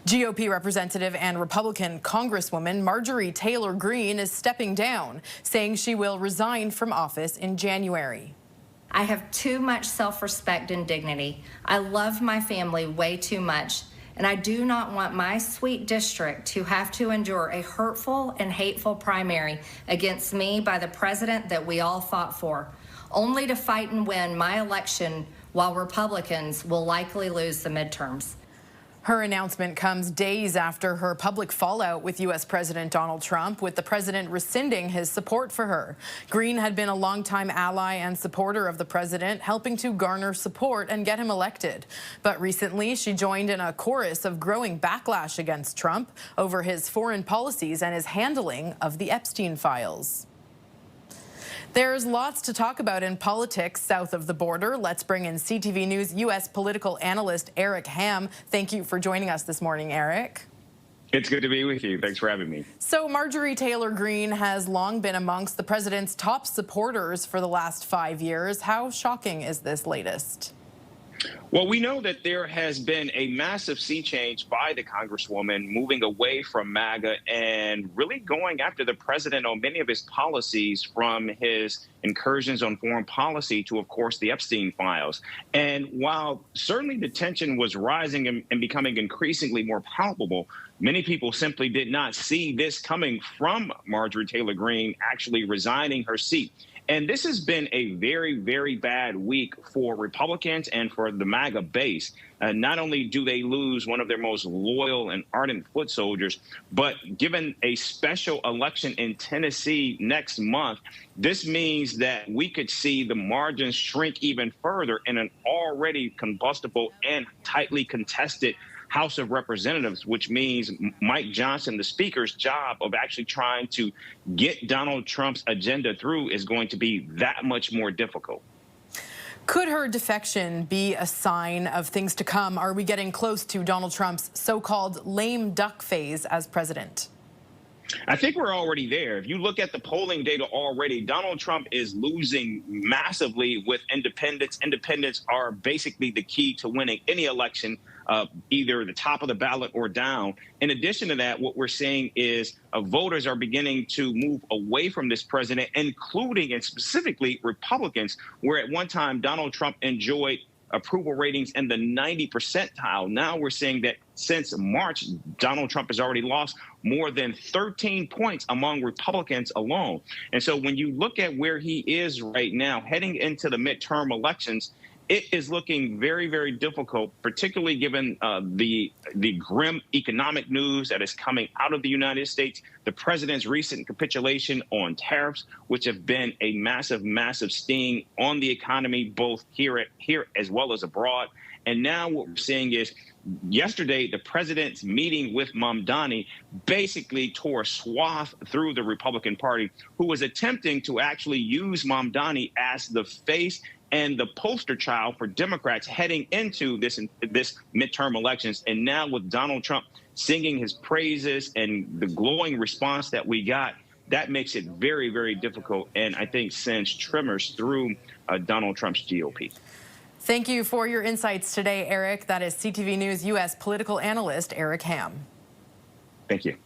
GOP representative and Republican Congresswoman Marjorie Taylor Greene is stepping down, saying she will resign from office in January. I have too much self-respect and dignity. I love my family way too much, and I do not want my sweet district to have to endure a hurtful and hateful primary against me by the president that we all fought for, only to fight and win my election while Republicans will likely lose the midterms. Her announcement comes days after her public fallout with U.S. President Donald Trump, with the president rescinding his support for her. Greene had been a longtime ally and supporter of the president, helping to garner support and get him elected. But recently, she joined in a chorus of growing backlash against Trump over his foreign policies and his handling of the Epstein files. There's lots to talk about in politics south of the border. Let's bring in CTV News U.S. political analyst Eric Ham. Thank you for joining us this morning, Eric. It's good to be with you. Thanks for having me. So Marjorie Taylor Greene has long been amongst the president's top supporters for the last 5 years. How shocking is this latest? Well, we know that there has been a massive sea change by the Congresswoman, moving away from MAGA and really going after the president on many of his policies, from his incursions on foreign policy to, of course, the Epstein files. And while certainly the tension was rising and becoming increasingly more palpable, many people simply did not see this coming from Marjorie Taylor Greene actually resigning her seat. And this has been a very, very bad week for Republicans and for the MAGA base. Not only do they lose one of their most loyal and ardent foot soldiers, but given a special election in Tennessee next month, this means that we could see the margins shrink even further in an already combustible and tightly contested House of Representatives, which means Mike Johnson, the Speaker's job of actually trying to get Donald Trump's agenda through, is going to be that much more difficult. Could her defection be a sign of things to come? Are we getting close to Donald Trump's so-called lame duck phase as president? I think we're already there. If you look at the polling data already, Donald Trump is losing massively with independents. Independents are basically the key to winning any election, either the top of the ballot or down. In addition to that, what we're seeing is voters are beginning to move away from this president, including and specifically Republicans, where at one time Donald Trump enjoyed approval ratings in the 90 percentile. Now we're seeing that since March, Donald Trump has already lost more than 13 points among Republicans alone. And so when you look at where he is right now, heading into the midterm elections, it is looking very, very difficult, particularly given the grim economic news that is coming out of the United States, the president's recent capitulation on tariffs, which have been a massive, massive sting on the economy, both here as well as abroad. And now what we're seeing is yesterday, the president's meeting with Mamdani basically tore a swath through the Republican Party, who was attempting to actually use Mamdani as the face and the poster child for Democrats heading into this midterm elections. And now with Donald Trump singing his praises and the glowing response that we got, that makes it very, very difficult, and I think sends tremors through Donald Trump's GOP. Thank you for your insights today, Eric. That is CTV News U.S. political analyst Eric Ham. Thank you.